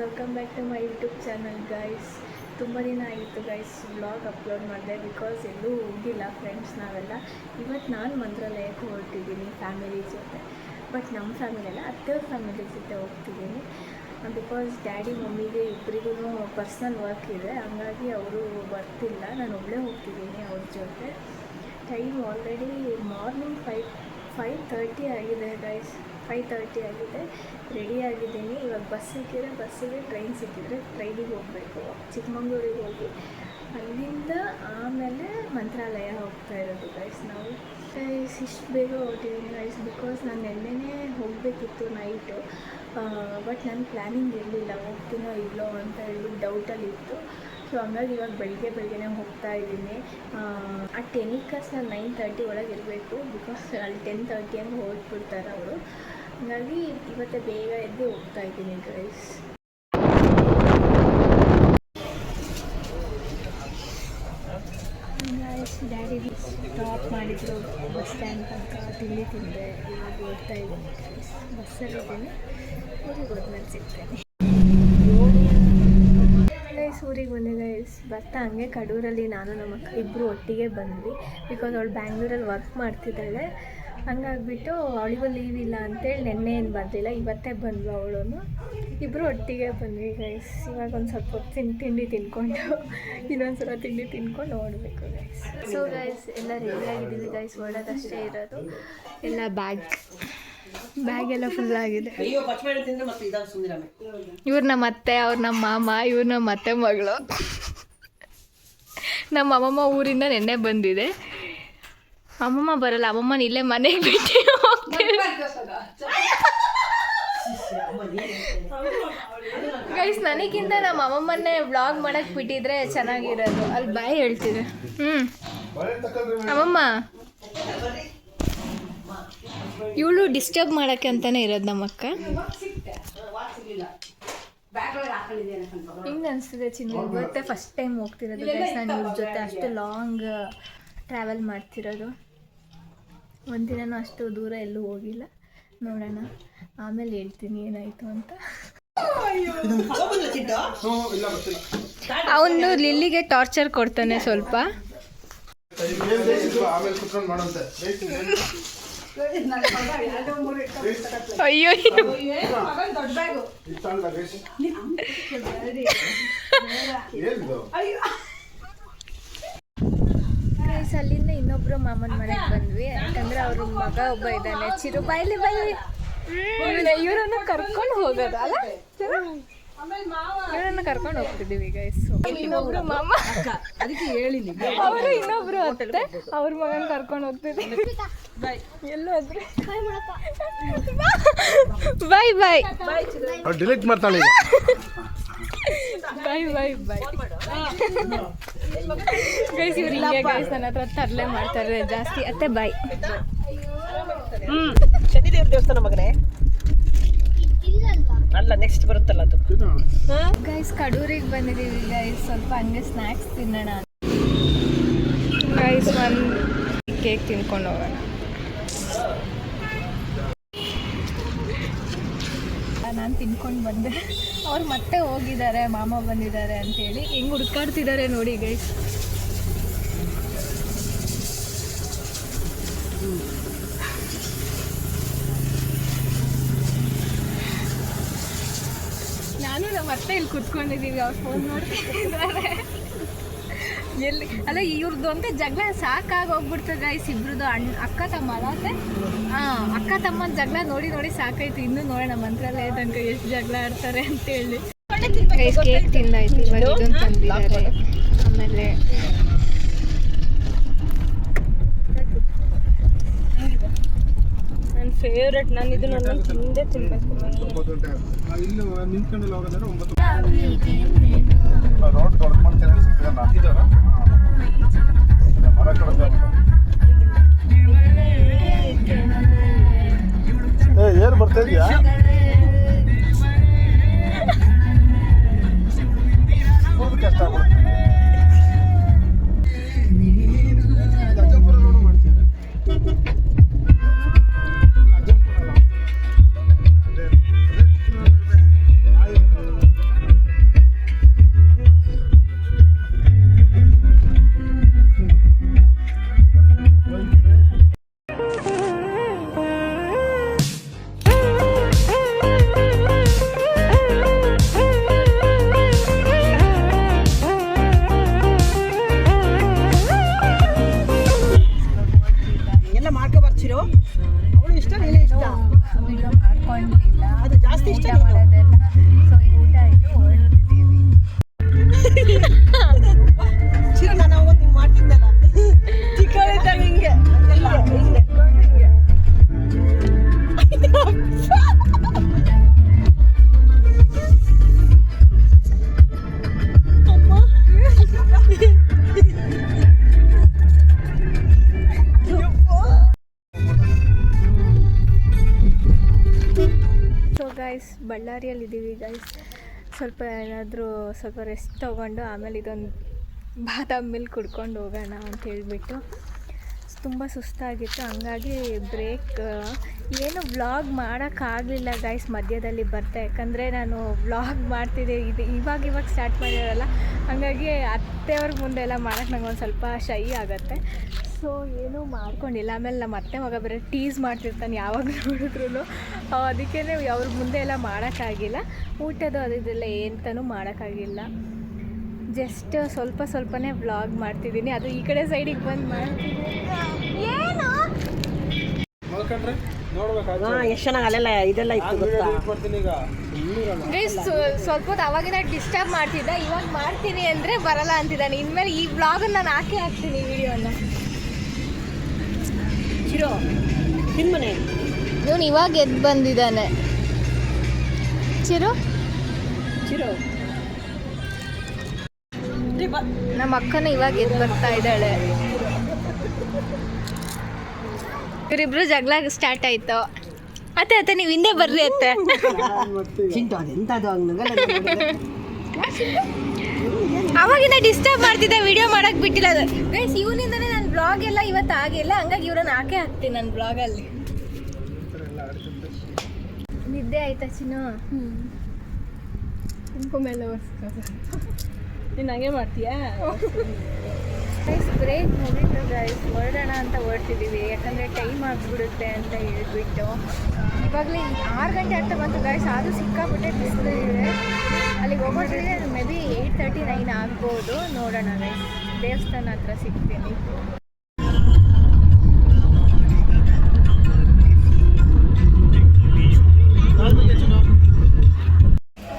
Welcome back to my YouTube channel guys. ತುಂಬ ದಿನ ಆಗಿತ್ತು ಗೈಸ್ ವ್ಲಾಗ್ ಅಪ್ಲೋಡ್ ಮಾಡಿದೆ, ಬಿಕಾಸ್ ಎಲ್ಲೂ ಹೋಗಿಲ್ಲ ಫ್ರೆಂಡ್ಸ್ ನಾವೆಲ್ಲ. ಇವತ್ತು ನಾನು ಮಂತ್ರಾಲಯಕ್ಕೆ ಹೊರಟಿದ್ದೀನಿ ಫ್ಯಾಮಿಲಿ ಜೊತೆ. ಬಟ್ ನಮ್ಮ ಫ್ಯಾಮಿಲಿ ಅಲ್ಲ, ಅತ್ತೆಯವ್ರ ಫ್ಯಾಮಿಲಿ ಜೊತೆ ಹೋಗ್ತಿದ್ದೀನಿ. ಬಿಕಾಸ್ ಡ್ಯಾಡಿ ಮಮ್ಮಿಗೆ ಇಬ್ಬರಿಗೂ ಪರ್ಸ್ನಲ್ ವರ್ಕ್ ಇದೆ, ಹಂಗಾಗಿ ಅವರು ಬರ್ತಿಲ್ಲ. ನಾನು ಒಬ್ಬಳೇ ಹೋಗ್ತಿದ್ದೀನಿ ಅವ್ರ ಜೊತೆ. ಟೈಮ್ ಆಲ್ರೆಡಿ ಮಾರ್ನಿಂಗ್ 5:30 ಆಗಿದೆ ಗೈಸ್. 5:30 ಆಗಿದೆ. ರೆಡಿ ಆಗಿದ್ದೀನಿ. ಇವಾಗ ಬಸ್ ಸಿಕ್ಕಿದ್ರೆ ಬಸ್ಸಿಗೆ, ಟ್ರೈನ್ ಸಿಕ್ಕಿದ್ರೆ ಟ್ರೈನಿಗೆ ಹೋಗಬೇಕು. ಚಿಕ್ಕಮಂಗ್ಳೂರಿಗೆ ಹೋಗಿ ಅಲ್ಲಿಂದ ಆಮೇಲೆ ಮಂತ್ರಾಲಯ ಹೋಗ್ತಾ ಇರೋದು ಗೈಸ್ ನಾವು. ಗೈಸ್ ಇಷ್ಟು ಬೇಗ ಹೊರಟಿದ್ದೀನಿ ಗೈಸ್, ಬಿಕಾಸ್ ನಾನು ನೆನ್ನೆನೇ ಹೋಗಬೇಕಿತ್ತು ನೈಟು. ಬಟ್ ನನ್ನ ಪ್ಲ್ಯಾನಿಂಗ್ ಇರಲಿಲ್ಲ, ಹೋಗ್ತೀನೋ ಇಲ್ಲೋ ಅಂತ ಹೇಳ್ಬಿಟ್ಟು ಡೌಟಲ್ಲಿತ್ತು. ಸೊ ಹಂಗಾಗಿ ಇವಾಗ ಬೆಳಿಗ್ಗೆನೇ ಹೋಗ್ತಾ ಇದ್ದೀನಿ. ಆ 10 ಕ್ಲಾಸ್ ನಾನು 9:30 ಒಳಗೆ ಇರಬೇಕು, ಬಿಕಾಸ್ ಅಲ್ಲಿ 10:30 ಹಂಗೆ ಹೊರಟ್ಬಿಡ್ತಾರೆ ಅವರು. ಹಾಗಾಗಿ ಇವತ್ತೇ ಬೇಗ ಎದ್ದು ಹೋಗ್ತಾ ಇದ್ದೀನಿ ಗೈಸ್. ಡ್ಯಾಡಿ ಡ್ರಾಪ್ ಮಾಡಿದ್ರು ಬಸ್ ಸ್ಟ್ಯಾಂಡ್ ತನಕ, ತಿಂಡಿ ತಿಂದೆ. ಇವಾಗ ಓಡ್ತಾ ಇದ್ದೀನಿ ಗೈಸ್, ಬಸ್ಸಲ್ಲಿದ್ದೀನಿ. ಊರಿಗೆ ಹೋದ್ಮೇಲೆ ಸಿಗ್ತೇನೆ ಗೈಸ್. ಊರಿಗೆ ಬಂದೆ ಗೈಸ್. ಬರ್ತಾ ಹಂಗೆ ಕಡೂರಲ್ಲಿ ನಾನು ನಮ್ಮ ಅಕ್ಕ ಇಬ್ಬರು ಒಟ್ಟಿಗೆ ಬಂದ್ವಿ, ಬಿಕಾಸ್ ಅವಳು ಬ್ಯಾಂಗ್ಳೂರಲ್ಲಿ ವರ್ಕ್ ಮಾಡ್ತಿದ್ದಾಳೆ. ಹಂಗಾಗ್ಬಿಟ್ಟು ಅವಳಿಗೂ ಲೀವ್ ಇಲ್ಲ ಅಂತೇಳಿ ನೆನ್ನೆ ಏನು ಬಂದಿಲ್ಲ, ಇವತ್ತೇ ಬಂದ್ಲು ಅವಳು. ಇಬ್ಬರು ಒಟ್ಟಿಗೆ ಬಂದ್ವಿ ಗೈಸ್. ಇವಾಗ ಒಂದು ಸ್ವಲ್ಪ ಹೊತ್ತು ತಿಂಡಿ ತಿನ್ಕೊಂಡು ಇನ್ನೊಂದ್ಸಲ ತಿಂಡಿ ತಿನ್ಕೊಂಡು ನೋಡಬೇಕು ಗೈಸ್. ಸೊ ಗೈಸ್ ಎಲ್ಲ ರೆಡಿಯಾಗಿದ್ದೀವಿ ಗೈಸ್, ಹೊರಡೋದಷ್ಟೇ ಇರೋದು. ಎಲ್ಲ ಬ್ಯಾಗ್ ಎಲ್ಲ ಫುಲ್ ಆಗಿದೆ. ಇವ್ರು ನಮ್ಮ ಅತ್ತೆ, ಅವ್ರು ನಮ್ಮ ಮಾಮ, ಇವ್ರು ನಮ್ಮ ಅತ್ತೆ ಮಗಳು. ನಮ್ಮ ಅಮ್ಮಮ್ಮ ಊರಿಂದ ನೆನ್ನೆ ಬಂದಿದೆ. ಅಮ್ಮಮ್ಮ ಬರಲ್ಲ, ಅಮ್ಮಮ್ಮನ ಇಲ್ಲೇ ಮನೆಗೆ ಬಿಟ್ಟು ಹೋಗ್ತೀವಿ ಗೈಸ್. ನನಗಿಂತ ನಮ್ಮ ಅಮ್ಮಮ್ಮನ್ನೇ ವ್ಲಾಗ್ ಮಾಡಕ್ಕೆ ಬಿಟ್ಟಿದ್ರೆ ಚೆನ್ನಾಗಿರೋದು. ಅಲ್ಲಿ ಬಾಯ್ ಹೇಳ್ತಿದೆ. ಅಮ್ಮಮ್ಮ ಇವಳು ಡಿಸ್ಟರ್ಬ್ ಮಾಡೋಕ್ಕೆ ಅಂತಲೇ ಇರೋದು ನಮ್ಮಕ್ಕ. ಹಿಂಗೆ ಅನಿಸ್ತಿದೆ ಚಿನ್ನ, ಇವತ್ತೇ ಫಸ್ಟ್ ಟೈಮ್ ಹೋಗ್ತಿರೋದು ಗೈಸ್ ನಾನು ಇವ್ರ ಜೊತೆ. ಅಷ್ಟು ಲಾಂಗ್ ಟ್ರಾವೆಲ್ ಮಾಡ್ತಿರೋದು. ಒಂದಿನೂ ಅಷ್ಟು ದೂರ ಎಲ್ಲೂ ಹೋಗಿಲ್ಲ. ನೋಡೋಣ ಆಮೇಲೆ ಹೇಳ್ತೀನಿ ಏನಾಯಿತು ಅಂತ. ಅವನು ಲಿಲ್ಲಿಗೆ ಟಾರ್ಚರ್ ಕೊಡ್ತಾನೆ ಸ್ವಲ್ಪ. ಅಯ್ಯೋ ಅಲ್ಲಿಂದ ಇನ್ನೊಬ್ರು ಮಾಮನ ಮನೆಗೆ ಬಂದ್ವಿ. ಯಾಕಂದ್ರೆ ಅವ್ರ ಮಗ ಒಬ್ಬ ಇದ್ದಾನೆ, ಚಿರು. ಬಾಯ್ಲಿ ಇವರನ್ನು ಕರ್ಕೊಂಡು ಹೋಗೋದು ಅಲ್ಲ, ಇವರನ್ನು ಕರ್ಕೊಂಡು ಹೋಗ್ತಿದ್ದೀವಿ ಗೈಸ್. ಇನ್ನೊಬ್ರು ಮಾಮ, ಅದಕ್ಕೆ ಹೇಳಿನಿ, ಅವರು ಇನ್ನೊಬ್ರು ಅತ್ತೆ, ಅವ್ರ ಮಗನ ಕರ್ಕೊಂಡು ಹೋಗ್ತಿದ್ದೀವಿ. ಎಲ್ಲೋದ್ರೆ ಬಾಯ್ ಬಾಯ್ ಡಿಲೀಟ್ ಮಾಡ್ತಾಳೆ. Bye guys. ಇವ್ರು ಹಿಂಗೆ ಗೈಸ್ ನನ್ನ ಹತ್ರ ತರಲೆ ಮಾಡ್ತಾರೆ ಜಾಸ್ತಿ. ಅತ್ತೆ ಬಾಯ್. ಶನಿದೇವ್ರ ದೇವಸ್ಥಾನ ಮಗನೇ ಅಲ್ಲ, ನೆಕ್ಸ್ಟ್ ಬರುತ್ತಲ್ಲ ಅದು. ಗೈಸ್ ಕಡೂರಿಗೆ ಬಂದಿದ್ದೀವಿ ಗೈಸ್, ಸ್ವಲ್ಪ ಹಂಗೆ ಸ್ನ್ಯಾಕ್ಸ್ ತಿನ್ನೋಣ ಗೈಸ್. ಒಂದು ಕೇಕ್ ತಿನ್ಕೊಂಡು ಹೋಗೋಣ. ನಾನು ತಿನ್ಕೊಂಡು ಬಂದೆ. ಅವ್ರು ಮತ್ತೆ ಹೋಗಿದ್ದಾರೆ, ಮಾಮ ಬಂದಿದ್ದಾರೆ ಅಂತೇಳಿ. ಹೆಂಗೆ ಹುಡ್ಕಾಡ್ತಿದ್ದಾರೆ ನೋಡಿ ಗೈಸ್. ನಾನು ನಮ್ಮ ಅತ್ತೆ ಇಲ್ಲಿ ಕುತ್ಕೊಂಡಿದ್ದೀವಿ, ಅವ್ರು ಫೋನ್ ನೋಡ್ತಿದ್ದಾರೆ. ಎಲ್ಲಿ ಅಲ್ಲ ಇವ್ರದ್ದು ಅಂತ ಜಗಳ ಸಾಕಾಗಿ ಹೋಗ್ಬಿಡ್ತದೆ ಗೈಸ್. ಇಬ್ರದ್ದು ಅಕ್ಕ ತಮ್ಮ ಅಲ್ಲತ್ತೆ. ಅಕ್ಕ ತಮ್ಮನ ಜಗಳ ನೋಡಿ ಸಾಕಾಯ್ತು. ಇನ್ನೂ ನೋಡೋಣ ಮಂತ್ರಾಲಯ ತನಕ ಎಷ್ಟು ಜಗಳ ಆಡ್ತಾರೆ ಅಂತೇಳಿ. ಗೈಸ್ ಕೇಕ್ ತಿಂದಾಯ್ತು, ಇವಾಗ ಇದೊಂದು ತಂದಿದ್ದಾರೆ. ಆಮೇಲೆ ನನ್ನ ಫೇವ್ರೆಟ್, ನಾನು ಇದನ್ನ ತಿಂದೇ ತಿನ್ಬೇಕು. ಏನ್ ಬರ್ತಾ ಇದೆಯಾ? ಕಷ್ಟ ಬಳ್ಳಾರಿಯಲ್ಲಿದ್ದೀವಿ ಗೈಸ್. ಸ್ವಲ್ಪ ಏನಾದರೂ ಸ್ವಲ್ಪ ರೆಸ್ಟ್ ತೊಗೊಂಡು ಆಮೇಲೆ ಇದೊಂದು ಬಾದಾಮ್ ಮಿಲ್ಕ್ ಕುಡ್ಕೊಂಡು ಹೋಗೋಣ ಅಂತ ಹೇಳಿಬಿಟ್ಟು ತುಂಬ ಸುಸ್ತಾಗಿತ್ತು. ಹಂಗಾಗಿ ಬ್ರೇಕ್ ಏನು ವ್ಲಾಗ್ ಮಾಡೋಕ್ಕಾಗಲಿಲ್ಲ ಗೈಸ್ ಮಧ್ಯದಲ್ಲಿ ಬರ್ತೆ. ಯಾಕಂದರೆ ನಾನು ವ್ಲಾಗ್ ಮಾಡ್ತಿದ್ದೆ, ಇದು ಇವಾಗ ಸ್ಟಾರ್ಟ್ ಮಾಡಿರಲ್ಲ. ಹಾಗಾಗಿ ಅತ್ತೆಯವ್ರ ಮುಂದೆಲ್ಲ ಮಾಡೋಕ್ಕೆ ನಂಗೆ ಒಂದು ಸ್ವಲ್ಪ ಶೈ ಆಗುತ್ತೆ. ಸೊ ಏನೂ ಮಾಡ್ಕೊಂಡಿಲ್ಲ. ಆಮೇಲೆ ನಮ್ಮ ಅತ್ತೆ ಮಗ ಬೇರೆ ಟೀಸ್ ಮಾಡ್ತಿರ್ತಾನೆ ಯಾವಾಗ ನೋಡಿದ್ರು. ಅದಕ್ಕೇ ಅವ್ರ ಮುಂದೆ ಎಲ್ಲ ಮಾಡೋಕ್ಕಾಗಿಲ್ಲ. ಊಟದ್ದು ಅದೆಲ್ಲ ಎಂತನೂ ಮಾಡೋಕ್ಕಾಗಿಲ್ಲ. ಜಸ್ಟ್ ಸ್ವಲ್ಪನೇ ವ್ಲಾಗ್ ಮಾಡ್ತಿದ್ದೀನಿ. ಅದು ಈ ಕಡೆ ಸೈಡಿಗೆ ಬಂದು ಮಾಡ್ತಿದ್ದೀನಿ. ಏನು ಎಷ್ಟು ಚೆನ್ನಾಗಿ ಅಲ್ಲೆಲ್ಲ ಇದೆಲ್ಲ ಇತ್ತು ಗೊತ್ತಾ. ಸ್ವಲ್ಪ ಹೊತ್ತು ಅವಾಗಿನ ಡಿಸ್ಟರ್ಬ್ ಮಾಡ್ತಿದ್ದ, ಇವಾಗ ಮಾಡ್ತೀನಿ ಅಂದರೆ ಬರಲ್ಲ ಅಂತಿದ್ದಾನೆ. ಇನ್ಮೇಲೆ ಈ ವ್ಲಾಗನ್ನು ನಾನು ಹಾಕ್ತೀನಿ ವಿಡಿಯೋನ. ಚಿರೋ ತಿನ್ಮನೆ ಇವನು ಇವಾಗ ಎದ್ದು ಬಂದಿದ್ದಾನೆ. ಚಿರು ನಮ್ಮ ಅಕ್ಕನ ಇವಾಗ ಎದ್ದು ಬರ್ತಾ ಇದ್ದಾಳೆ. ಇವರಿಬ್ರು ಜಗಳ ಸ್ಟಾರ್ಟ್ ಆಯ್ತು. ಅತ್ತೆ ನೀವು ಹಿಂದೆ ಬರ್ರಿ ಅತ್ತೆ. ಚಿಂಟು ಅದೆಂತದು ಅವಾಗಿನ ಡಿಸ್ಟರ್ಬ್ ಮಾಡ್ತಿದ್ದೆ, ವಿಡಿಯೋ ಮಾಡಕ್ ಬಿಟ್ಟಿಲ್ಲ. ಗೈಸ್ ಇವನಿಂದನೇ ನನ್ನ ಬ್ಲಾಗ್ ಎಲ್ಲ ಇವತ್ತು ಆಗಿಲ್ಲ. ಹಂಗಾಗಿ ಇವ್ರನ್ನ ಹಾಕ್ತೀನಿ ನನ್ನ ಬ್ಲಾಗಲ್ಲಿ. ನಿದ್ದೆ ಆಯ್ತಾ ಚಿನ್ನು? ಮೇಲೆ ನೀನು ಹಂಗೆ ಮಾಡ್ತೀಯಾ? ಗೈಸ್ ಬ್ರೇಕ್ ಮುಗಿತು ಗೈಸ್, ಹೊರಡೋಣ ಅಂತ ಹೊರಡ್ತಿದ್ದೀವಿ. ಯಾಕಂದರೆ ಟೈಮ್ ಆಗಿಬಿಡುತ್ತೆ ಅಂತ ಹೇಳ್ಬಿಟ್ಟು ಇವಾಗಲೇ 6 ಗಂಟೆ ಆಗ್ತಾ ಬಂತು ಗೈಸ್. ಆದರೂ ಸಿಕ್ಕಾಪಟ್ಟೆ ಬಿಸಿಲು ಇದೆ. ಅಲ್ಲಿಗೆ ಹೋಗೋದ್ರಿಗೆ ಮೇ ಬಿ 8:39 ಆಗ್ಬೋದು. ನೋಡೋಣ ಗೈಸ್, ದೇವಸ್ಥಾನ ಹತ್ರ ಸಿಗ್ತೀನಿ.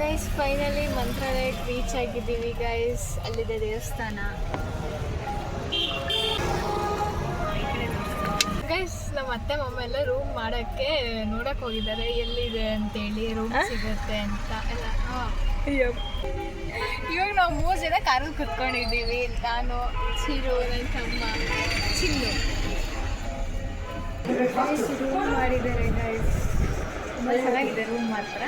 ಗೈಸ್ ಫೈನಲಿ ಮಂತ್ರಾಲಯಕ್ಕೆ ರೀಚ್ ಆಗಿದ್ದೀವಿ ಗೈಸ್. ಅಲ್ಲಿದೆ ದೇವಸ್ಥಾನ. ಗೈಸ್ ನಮ್ಮ ಅತ್ತೆ ಮಮ್ಮ ಎಲ್ಲ ರೂಮ್ ಮಾಡೋಕ್ಕೆ ನೋಡಕ್ಕೆ ಹೋಗಿದ್ದಾರೆ, ಎಲ್ಲಿದೆ ಅಂತೇಳಿ ರೂಮ್ ಸಿಗುತ್ತೆ ಅಂತ ಎಲ್ಲ. ಇವಾಗ ನಾವು 3 ಜನ ಕಾರಲ್ಲಿ ಕುತ್ಕೊಂಡಿದ್ದೀವಿ. ನಾನು, ಚಿರು, ನನ್ನ ತಮ್ಮ ಚಿನ್ನು. ರೂಮ್ ಮಾಡಿದ್ದಾರೆ ಗೈಸ್, ತುಂಬ ಚೆನ್ನಾಗಿದೆ ರೂಮ್ ಮಾತ್ರ.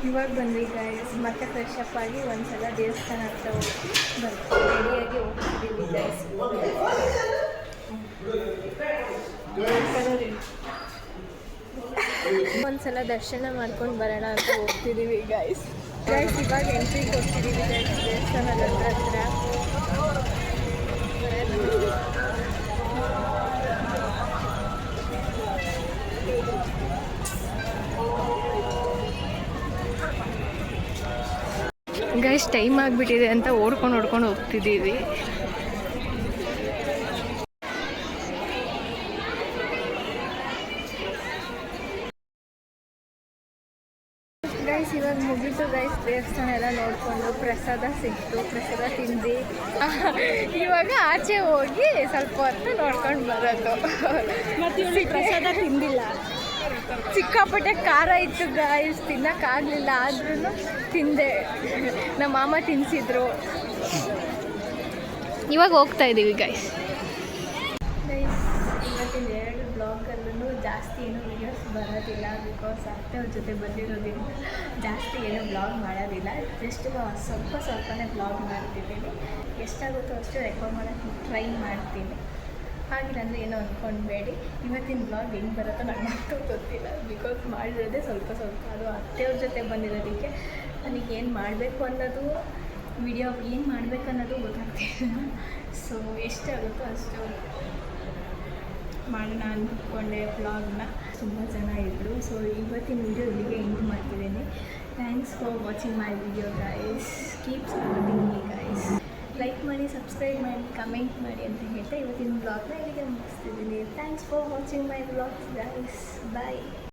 ಇವಾಗ ಬಂದ್ವಿ ಗೈಸ್. ಮತ್ತೆ ಫ್ರೆಶ್ ಅಪ್ ಆಗಿ ಒಂದ್ಸಲ ದೇವಸ್ಥಾನ ಹತ್ರ ಹೋಗಿ ರೆಡಿಯಾಗಿ ಹೋಗ್ತಿದ್ದೀವಿ ಗೈಸ್. ಒಂದ್ಸಲ ದರ್ಶನ ಮಾಡ್ಕೊಂಡು ಬರೋಣ ಅಂತ ಹೋಗ್ತಿದ್ದೀವಿ ಗೈಸ್. ಇವಾಗ ಎಂಟ್ರಿ ಕೊಡ್ತಿದ್ದೀವಿ ಗೈಸ್ ದೇವಸ್ಥಾನದ ಹತ್ರ. ಗೈಸ್ ಟೈಮ್ ಆಗಿಬಿಟ್ಟಿದೆ ಅಂತ ಓಡ್ಕೊಂಡು ಹೋಗ್ತಿದ್ದೀವಿ. ಗೈಸ್ ಇವಾಗ ಮುಗೀತು ಗೈಸ್. ದೇವಸ್ಥಾನ ಎಲ್ಲ ನೋಡಿಕೊಂಡು ಪ್ರಸಾದ ಸಿಕ್ತು, ಪ್ರಸಾದ ತಿಂದು ಇವಾಗ ಆಚೆ ಹೋಗಿ ಸ್ವಲ್ಪ ಹೊತ್ತು ನೋಡ್ಕೊಂಡು ಬರೋದು. ಮತ್ತೆ ಪ್ರಸಾದ ತಿಂದಿಲ್ಲ, ಸಿಕ್ಕಾಪಟ್ಟೆ ಖಾರ ಇತ್ತು ಗೈಸ್, ತಿನ್ನೋಕ್ಕಾಗಲಿಲ್ಲ. ಆದ್ರೂ ತಿಂದೆ, ನಮ್ಮ ಮಾಮ ತಿನ್ನಿಸಿದ್ರು. ಇವಾಗ ಹೋಗ್ತಾ ಇದ್ದೀವಿ ಗೈಸ್. ಇವತ್ತಿನ 2 ಬ್ಲಾಗಲ್ಲೂ ಜಾಸ್ತಿ ಏನೂ ವೀಡಿಯೋಸ್ ಬರೋದಿಲ್ಲ. ಬಿಕಾಸ್ ಅತ್ತೆಯವ್ರ ಜೊತೆ ಬಂದಿರೋದ್ರಿಂದ ಜಾಸ್ತಿ ಏನೂ ಬ್ಲಾಗ್ ಮಾಡೋದಿಲ್ಲ. ಜಸ್ಟ್ ಸ್ವಲ್ಪನೇ ಬ್ಲಾಗ್ ಮಾಡ್ತಿದ್ದೀನಿ. ಎಷ್ಟಾಗುತ್ತೋ ಅಷ್ಟು ರೆಕಾರ್ಡ್ ಮಾಡೋಕ್ಕೆ ಟ್ರೈ ಮಾಡ್ತೀನಿ. ಹಾಗಿಲ್ಲ ಅಂದರೆ ಏನೋ ಅಂದ್ಕೊಂಡ್ಬೇಡಿ. ಇವತ್ತಿನ ಬ್ಲಾಗ್ ಹೆಂಗೆ ಬರುತ್ತೋ ನನಗಂತೂ ಗೊತ್ತಿಲ್ಲ. ಬಿಕಾಸ್ ಮಾಡಿರೋದೇ ಸ್ವಲ್ಪ. ಅದು ಅತ್ತೆಯವ್ರ ಜೊತೆ ಬಂದಿರೋದಕ್ಕೆ ನನಗೆ ಏನು ಮಾಡಬೇಕು ಅನ್ನೋದು, ವಿಡಿಯೋ ಏನು ಮಾಡಬೇಕು ಅನ್ನೋದು ಗೊತ್ತಾಗ್ತಿಲ್ಲ. ಸೊ ಎಷ್ಟಾಗುತ್ತೋ ಅಷ್ಟು ಮಾಡೋಣ ಅಂದ್ಕೊಂಡೆ ಬ್ಲಾಗ್ನ. ತುಂಬ ಜನ ಇದ್ದರು. ಸೊ ಇವತ್ತಿನ ವಿಡಿಯೋ ಇಲ್ಲಿಗೆ ಎಂಡ್ ಮಾಡ್ತಿದ್ದೀನಿ. Thanks for watching my video guys. Keep supporting me guys. Like ಮಾಡಿ, ಸಬ್ಸ್ಕ್ರೈಬ್ ಮಾಡಿ, ಕಮೆಂಟ್ ಮಾಡಿ ಅಂತ ಹೇಳ್ತಾ ಇವತ್ತಿನ ಬ್ಲಾಗ್ನ ಇಲ್ಲಿಗೆ ಮುಗಿಸ್ತಿದ್ದೀನಿ. Thanks for watching my blogs guys. Bye.